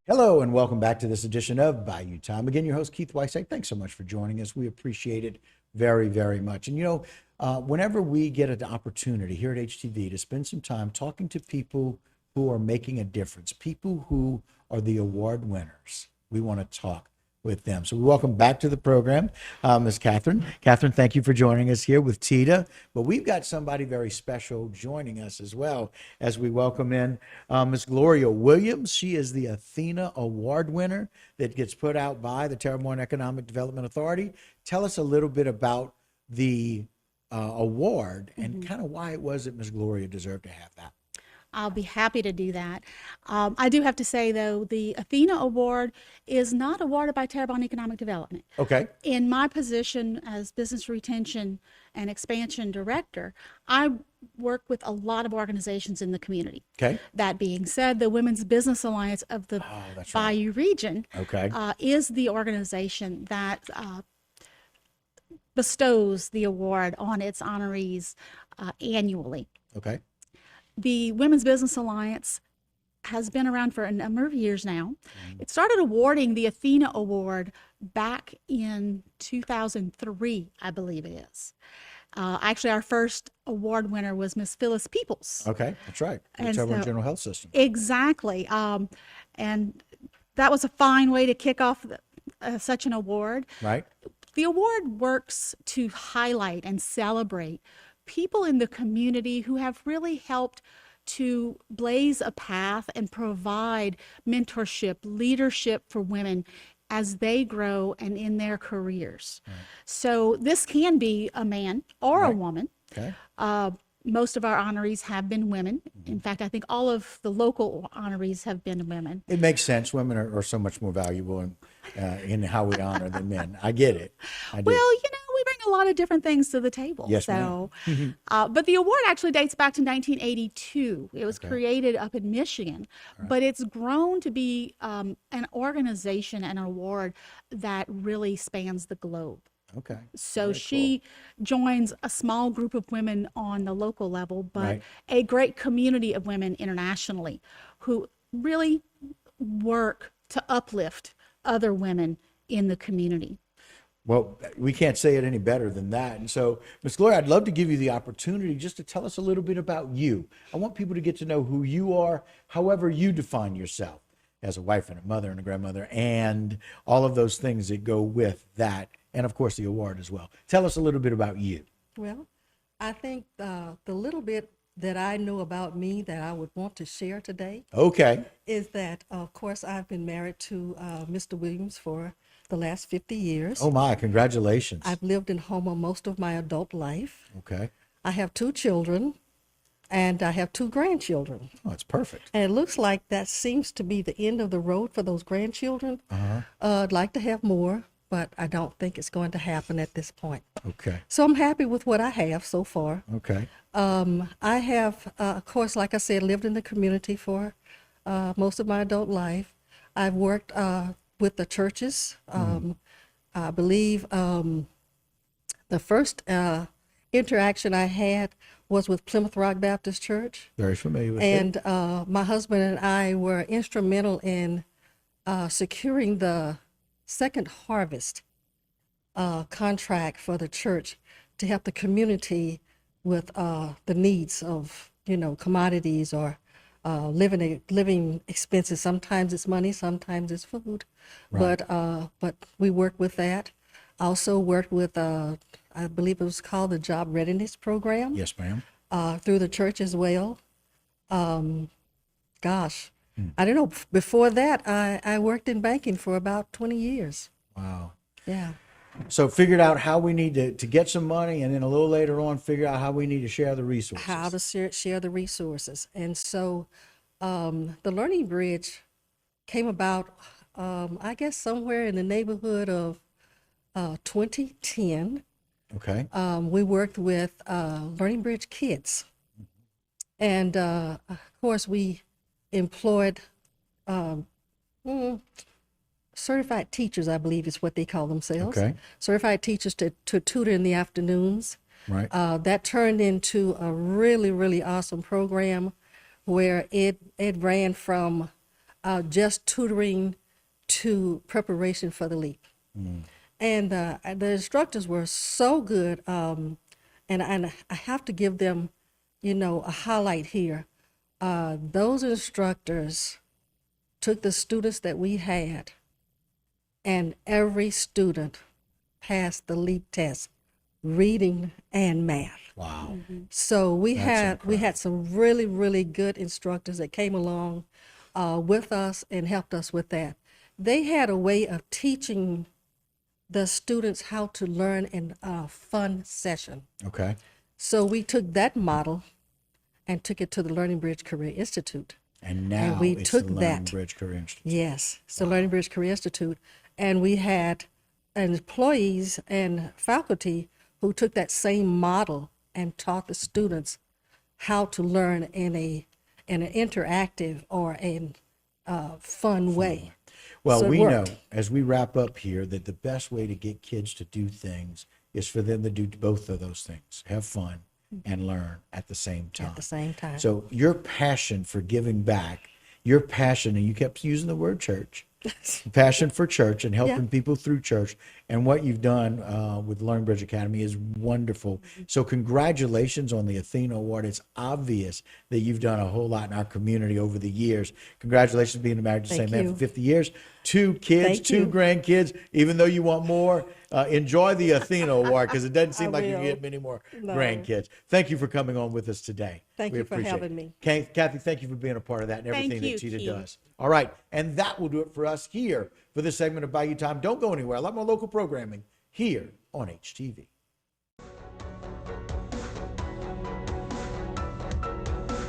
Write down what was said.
Hello and welcome back to this edition of Bayou Time. Again, your host, Keith Weissach. Thanks so much for joining us. We appreciate it very, very much. And whenever we get an opportunity here at HTV to spend some time talking to people who are making a difference, people who are the award winners, we want to talk with them. So we welcome back to the program, Ms. Catherine. Catherine, thank you for joining us here with Tita. But we've got somebody very special joining us as well as we welcome in Ms. Gloria Williams. She is the Athena Award winner that gets put out by the Terrebonne Economic Development Authority. Tell us a little bit about the award and kind of why it was that Ms. Gloria deserved to have that. I'll be happy to do that. I do have to say, though, the Athena Award is not awarded by Terrebonne Economic Development. Okay. In my position as Business Retention and Expansion Director, I work with a lot of organizations in the community. Okay. That being said, the Women's Business Alliance of the Bayou region is the organization that bestows the award on its honorees annually. Okay. The Women's Business Alliance has been around for a number of years now. It started awarding the Athena Award back in 2003, I believe it is. Actually, our first award winner was Miss Phyllis Peoples. Okay, that's right. And Terrebonne General Health System. Exactly. And that was a fine way to kick off such an award. Right. The award works to highlight and celebrate people in the community who have really helped to blaze a path and provide mentorship, leadership for women as they grow and in their careers. Right. So this can be a man or a woman. Okay. Most of our honorees have been women. In fact, I think all of the local honorees have been women. It makes sense. Women are so much more valuable in how we honor than men. I get it. I do. Well, we bring a lot of different things to the table. Yes, so, but the award actually dates back to 1982. It was created up in Michigan, but it's grown to be an organization and an award that really spans the globe. Okay. So Very she joins a small group of women on the local level, but a great community of women internationally who really work to uplift other women in the community. Well, we can't say it any better than that. And so, Ms. Gloria, I'd love to give you the opportunity just to tell us a little bit about you. I want people to get to know who you are, however you define yourself as a wife and a mother and a grandmother, and all of those things that go with that. And of course, the award as well. Tell us a little bit about you. Well, I think the little bit that I know about me that I would want to share today is that, of course, I've been married to Mr. Williams for the last 50 years. Oh my, congratulations. I've lived in Houma most of my adult life. Okay. I have 2 children, and I have 2 grandchildren. Oh, that's perfect. And it looks like that seems to be the end of the road for those grandchildren. I'd like to have more, but I don't think it's going to happen at this point. Okay. So I'm happy with what I have so far. Okay. I have, of course, like I said, lived in the community for most of my adult life. I've worked with the churches. I believe the first interaction I had was with Plymouth Rock Baptist Church. Very familiar with it. And my husband and I were instrumental in securing the second harvest contract for the church to help the community with the needs of, commodities or living expenses. Sometimes it's money, sometimes it's food. Right. But we worked with that. I also worked with, I believe it was called the Job Readiness Program. Yes, ma'am. Through the church as well. I don't know. Before that, I worked in banking for about 20 years. Wow. Yeah. So figured out how we need to get some money, and then a little later on figure out how we need to share the resources. How to share the resources. And so the Learning Bridge came about, I guess, somewhere in the neighborhood of 2010. Okay. We worked with Learning Bridge Kids. And, of course, we employed certified teachers, I believe is what they call themselves. Okay. Certified teachers to tutor in the afternoons. Right. That turned into a really, really awesome program where it ran from just tutoring to preparation for the leap. And the instructors were so good, and I have to give them, a highlight here. Those instructors took the students that we had, and every student passed the leap test, reading and math. Wow. So we That's had some really, really good instructors that came along with us and helped us with that. They had a way of teaching the students how to learn in a fun session. Okay. So we took that model and took it to the Learning Bridge Career Institute. And now we it's took the Learning that. Bridge Career Institute. Yes, it's the Learning Bridge Career Institute. And we had employees and faculty who took that same model and taught the students how to learn in an interactive or a fun way. Well, So it we worked. know as we wrap up here that the best way to get kids to do things is for them to do both of those things, have fun and learn at the same time. At the same time. So your passion for giving back, your passion, and you kept using the word church, passion for church and helping Yeah. people through church, and what you've done with Learning Bridge Academy is wonderful. So congratulations on the Athena Award. It's obvious that you've done a whole lot in our community over the years. Congratulations being married to the same Thank man you. for 50 years. 2 kids, Thank 2 you. grandkids, even though you want more. Enjoy the Athena Award because it doesn't seem I like you will. get many more No. grandkids. Thank you for coming on with us today. Thank We you for appreciate having it. me. Kathy, thank you for being a part of that and Thank everything you, that Tita Keith. does. All right. And that will do it for us here for this segment of Bayou Time. Don't go anywhere. A lot more local programming here on HTV.